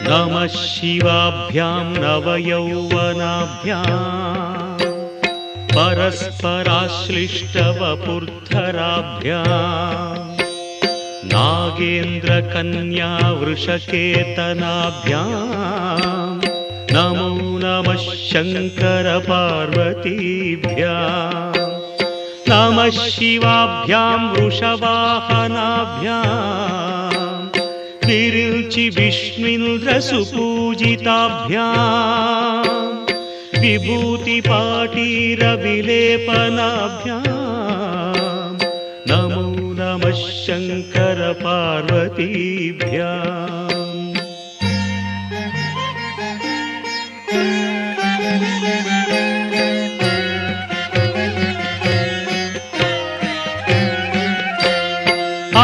नमः शिवाभ्यां नवयौवनाभ्यां परस्पराश्लिष्टवपुर्धराभ्यां नागेन्द्रकन्या वृषकेतनाभ्यां नमो नमः शङ्करपार्वतीभ्यां नमः शिवाभ्यां वृषवाहनाभ्यां विरिञ्चि विष्णुन्द्रसुपूजिताभ्यां विभूतिपाटीरविलेपनाभ्यां नमो नमः शङ्करपार्वतीभ्याम्।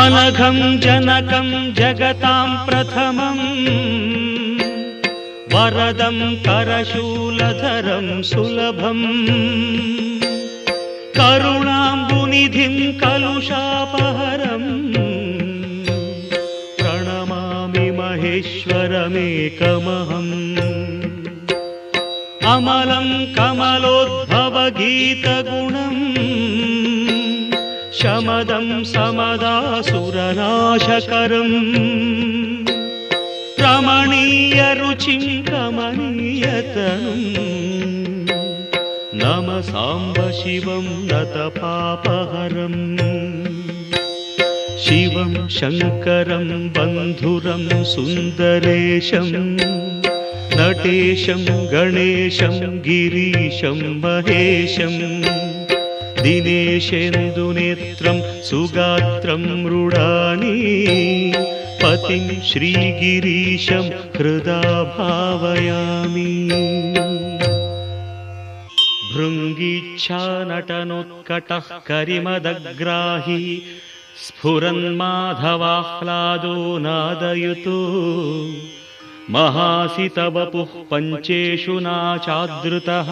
अनघं जनकं जगतां प्रथमं वरदं करशूलधरं सुलभं करुणाम्बुनिधिं कलुषापहरं प्रणमामि महेश्वरमेकमहम् अमलं कमलोद्भवगीतगुणम् शमदं समदासुरनाशकरम् रमणीयरुचिं कमनीयतनुं नमः साम्ब शिवं नतपापहरम् शिवं शङ्करं बन्धुरं सुन्दरेशं नटेशं गणेशं गिरीशं महेशं दिनेशेन्दुनेत्रं सुगात्रं मृडानी पतिं श्रीगिरीशं हृदा भावयामि। भृङ्गीच्छानटनोत्कटः करिमदग्राही स्फुरन्माधवाह्लादो नादयुतो महासितवपुः पञ्चेषु नाचादृतः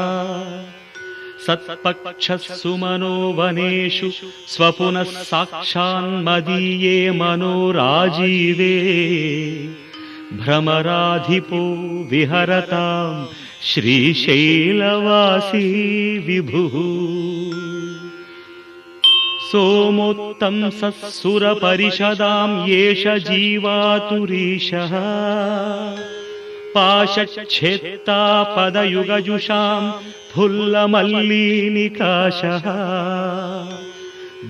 सत्पक्षः सुमनो वनेषु स्वपुनः साक्षान्मदीये मनोराजीवे भ्रमराधिपो विहरतां श्रीशैलवासी विभुः सोमोत्तंसः सुरपरिषदां येष जीवातुरीशः पाशच्छेत्ता पदयुगजुषां फुल्लमल्लीनिकाशः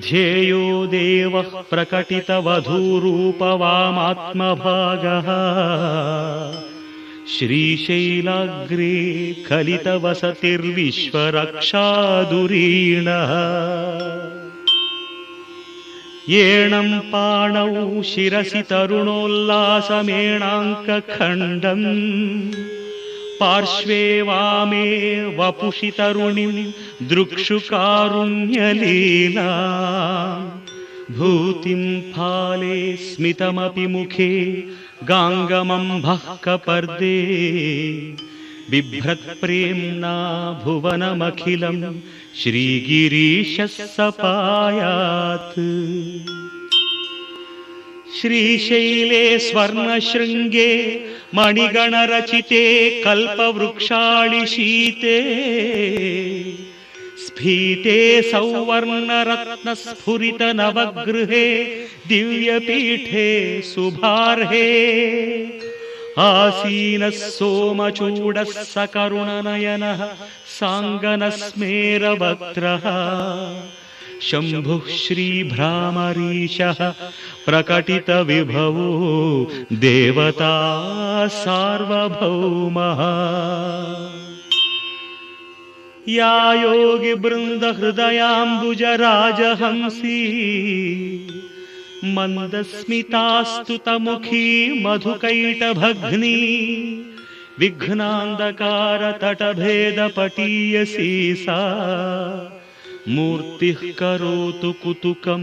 ध्येयो देवः प्रकटितवधूरूपवामात्मभागः श्रीशैलाग्रे कलितवसतिर्विश्वरक्षाधुरीणः येणं पाणौ शिरसि तरुणोल्लासमेणाङ्कखण्डम् पार्श्वे वामे वपुषि तरुणीं दृक्षुकारुण्यलीला भूतिं फाले स्मितमपि मुखे गाङ्गमम्भः कपर्दे बिभ्रत्प्रेम्णा भुवनमखिलं श्रीगिरीशः सपायात्। श्रीशैले स्वर्णशृङ्गे मणिगणरचिते कल्पवृक्षाणि शीते स्फीते सौवर्णरत्नस्फुरितनवगृहे दिव्यपीठे शुभार्हे आसीनः सोमचूडः सकरुणनयनः साङ्गनस्मेरवक्त्रः शम्भुः श्रीभ्रामरीशः प्रकटितविभवो देवता सार्वभौमः या योगिवृन्दहृदयाम्बुजराजहंसी मन्दस्मितास्तुतमुखी मधुकैटभग्नी विघ्नान्धकारतटभेदपटीयसी सा मूर्तिः करोतु कुतुकं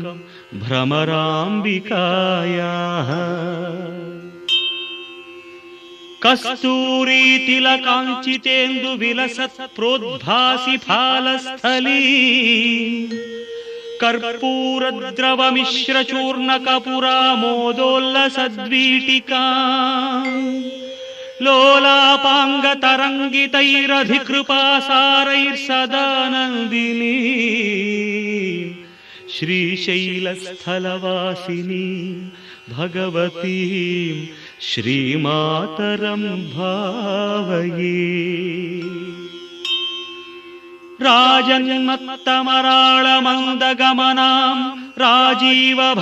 भ्रमराम्बिकायाः। कस्तूरीतिलकाञ्चितेन्दुविलसत् प्रोद्भासि फालस्थली कर्पूरद्रवमिश्रचूर्णकपुरामोदोल्लसद्वीटिका लोलापाङ्गतरङ्गितैरधिकृपासारैर्सदानन्दिनी श्रीशैलस्थलवासिनी भगवतीं श्रीमातरं भावये। राजन्मत्तमराळमन्दगमनां राजीवभद्रेक्षणां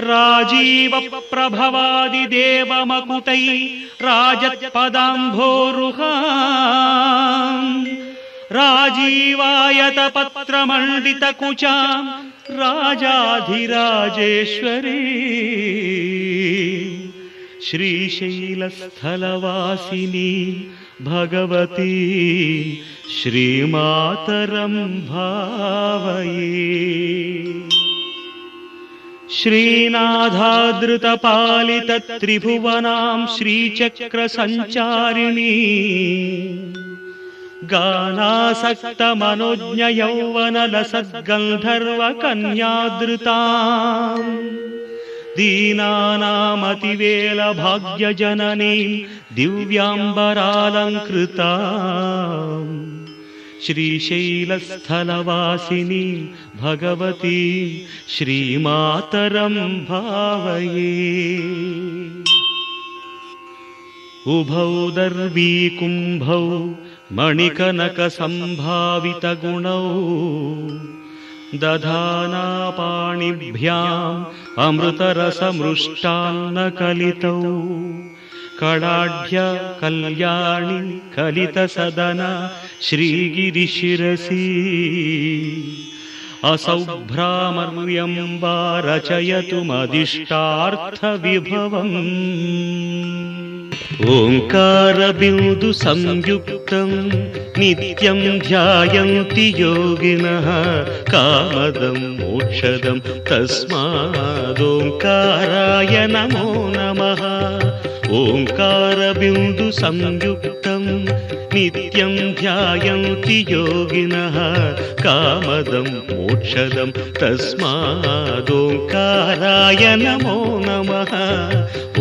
राजीवप्रभवादिदेवमकुटै राजत्पदाम्भोरुहां राजीवायतपत्रमण्डितकुचां राजाधिराजेश्वरी श्रीशैलस्थलवासिनी भगवती श्रीमातरं भावये। श्रीनाथादृतपालितत्रिभुवनां श्रीचक्रसञ्चारिणी गानासक्तमनोज्ञयौवनलसद्गन्धर्वकन्यादृताम् दीनानामतिवेलभाग्यजननीं दिव्याम्बरालङ्कृताम् श्रीशैलस्थलवासिनी भगवती श्रीमातरं भावये। उभौ दर्वीकुम्भौ मणिकनकसम्भावितगुणौ दधानापाणिभ्याम् अमृतरसमृष्टान्नकलितौ कडाढ्य कल्याणि कलितसदन श्रीगिरिशिरसि असौ भ्रामर्यम्बा रचयतु मदिष्टार्थविभवम्। ओङ्कारबिन्दु संयुक्तं नित्यं ध्यायन्ति योगिनः कामदं मोक्षदं तस्मादोङ्काराय नमो नमः। ओङ्कारबिन्दु संयुक्तं नित्यं ध्यायन्ति योगिनः कामदं मोक्षदं तस्मादोङ्काराय नमो नमः।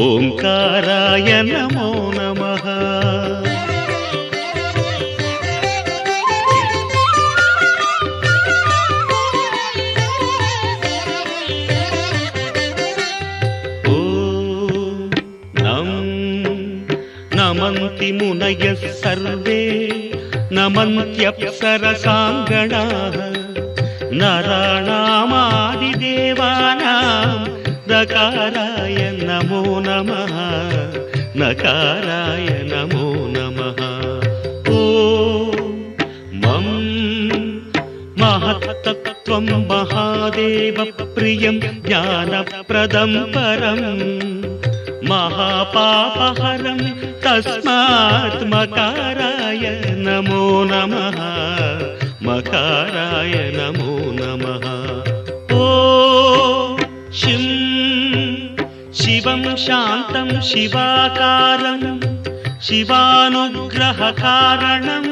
ओङ्काराय नमो नमः। नमन्ति मुनयः सर्वे नमन्त्यप्सरसाङ्गणाः नराणामादिदेवानां नकाराय नमो नमः। नकाराय नमो नमः। ॐ मं महत्तत्त्वं महादेवप्रियं ज्ञानप्रदं परम् महापापहरं तस्मात् मकाराय नमो नमः। मकाराय नमो नमः। ॐ शिवं शान्तं शिवाकारं शिवानुग्रहकारणं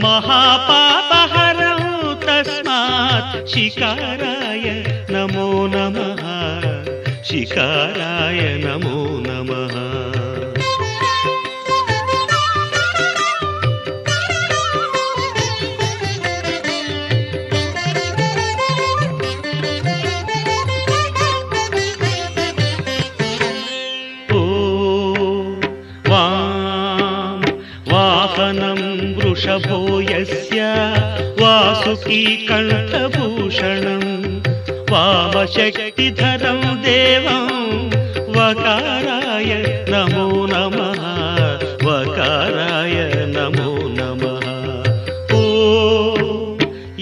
महापापहरं तस्मात् शिकाराय नमो नमः। शिकाराय नमो नमः। वाहनं वृषभो यस्य वासुकी कण्ठभूषणं वामशक्तिधरं देवं वकाराय नमो नमः। वकाराय नमो नमः। ॐ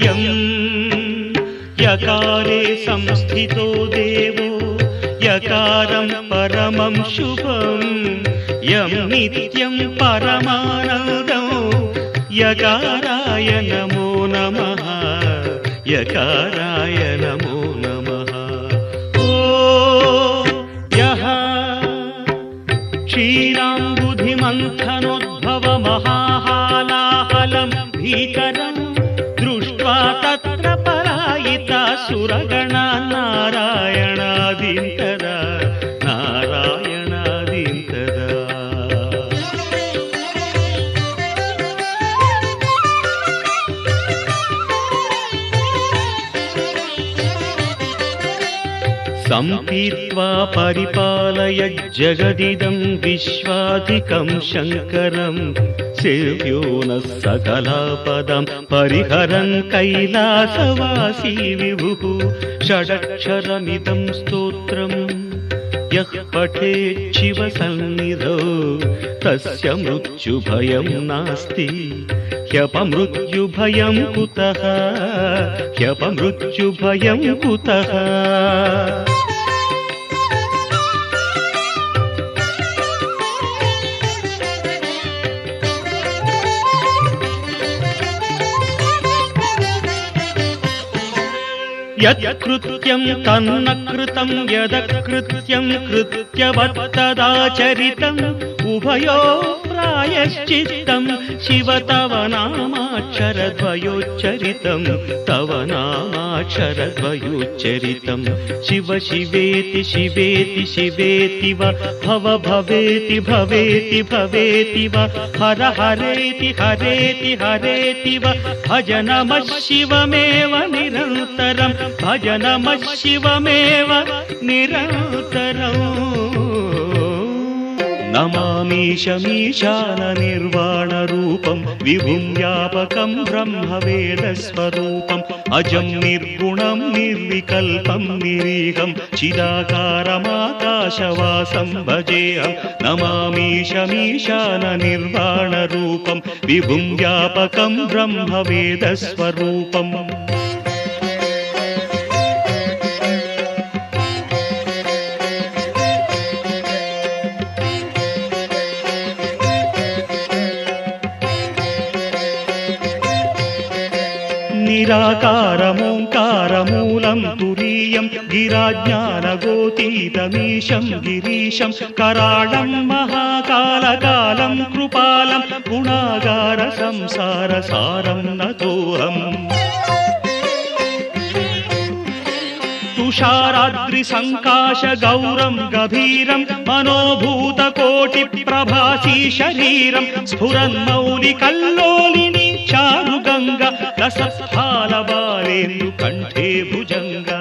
यं यकारे संस्थितो देवो यकारं परमं शुभं यं नित्यं परमानन्दं यकाराय नमो नमः। यकाराय नमो नमः। ॐ यः क्षीराम्बुधिमन्थनोद्भवमहाहालाहलं भीकरं दृष्ट्वा तत्र पलायिता सुरगणा नारायणादीन् तदा नारायणादीन् सम्पीत्वा परिपालय जगदिदं विश्वाधिकं शङ्करं सेव्यो नः सकलापदं परिहरन् कैलासवासी विभुः षडक्षरमिदं स्तोत्रम् यः पठेत् शिवसन्निधौ तस्य मृत्युभयं नास्ति ह्यपमृत्युभयं कुतः ह्यपमृत्युभयं कुतः यत्कृत्यं तन्न कृतं यदकृत्यं कृत्यवत्तदाचरितम् उभयो प्रायश्चित्तं शिव तव नामाक्षरद्वयोच्चरितं तव नामाक्षरद्वयोच्चरितं शिव शिवेति शिवेति शिवेति वा भव भवेति भवेति भवेति वा हर हरेति हरेति हरेति वा भज नमः शिवमेव निरन्तरं भज नमः शिवमेव निरन्तरम् नमामीशमीशाननिर्वाणरूपं विभुं व्यापकं ब्रह्मवेदस्वरूपम् अजं निर्गुणं निर्विकल्पं निरीहं चिदाकारमाकाशवासं भजेऽहं नमामीशमीशाननिर्वाणरूपं विभुं व्यापकं ब्रह्मवेदस्वरूपम् निराकारमोङ्कारमूलं तुरीयं गिराज्ञानगोतीतमीशं गिरीशं कराळं महाकालकालं कृपालं गुणागार संसारसारं नतोऽहम् तुषाराद्रिसङ्काश गौरं गभीरं मनोभूतकोटिप्रभासी शरीरं स्फुरन्मौलिकल्लोलिनी चारुगङ्गा रसस्थालबालेन्दुकण्ठे भुजङ्गा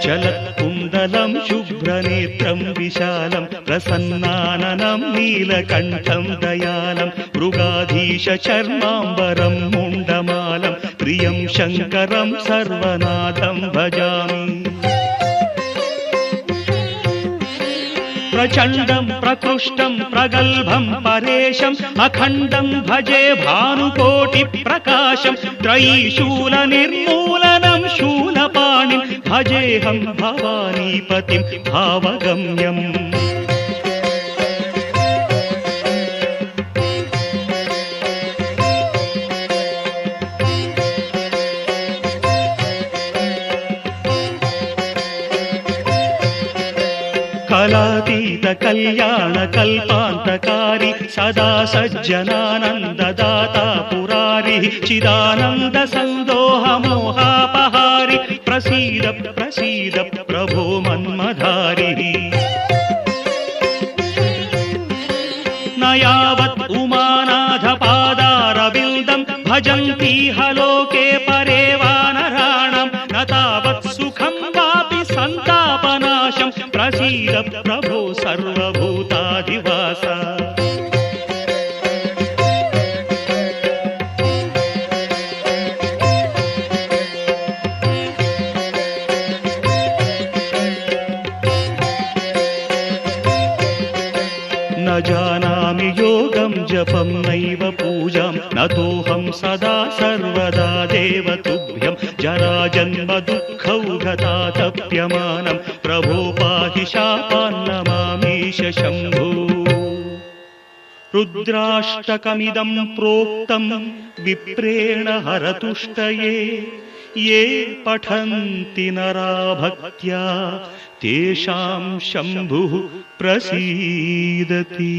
चलत्कुन्दलं शुभ्रनेत्रं विशालं प्रसन्नाननं नीलकण्ठं दयालं मृगाधीशचर्माम्बरं मुण्डमालं प्रियं शङ्करं सर्वनाथं भजामि प्रचण्डं प्रकृष्टं प्रगल्भं परेशम् अखण्डं भजे भानुकोटिप्रकाशं त्रयीशूलनिर्मूलनं शूलपाणिं भजेऽहं भवानीपतिं भावगम्यम् कलातीत कल्याण कल्पान्तकारी सदा सज्जनानन्ददाता पुरारी चिदानन्द सन्दोह मोहापहारी प्रसीद प्रसीद प्रभो मन्मधारी न यावत् उमानाथ पादारविन्दं भजन्ति हलोके परे वानराणां न तावत् सुखं वापि सन्तापनाशं प्रसीद प्रभो सर्वभूताधिवास न जानामि योगं जपं नैव पूजां नतोऽहं सदा सर्वदा देव तुभ्यं जराजन्म दुःखौघतातप्यमानं प्रभो पाहि शापान्नमामीश शम्भो रुद्राष्टकमिदं प्रोक्तं विप्रेण हरतुष्टये ये पठन्ति नरा भक्त्या तेषां शम्भुः प्रसीदति।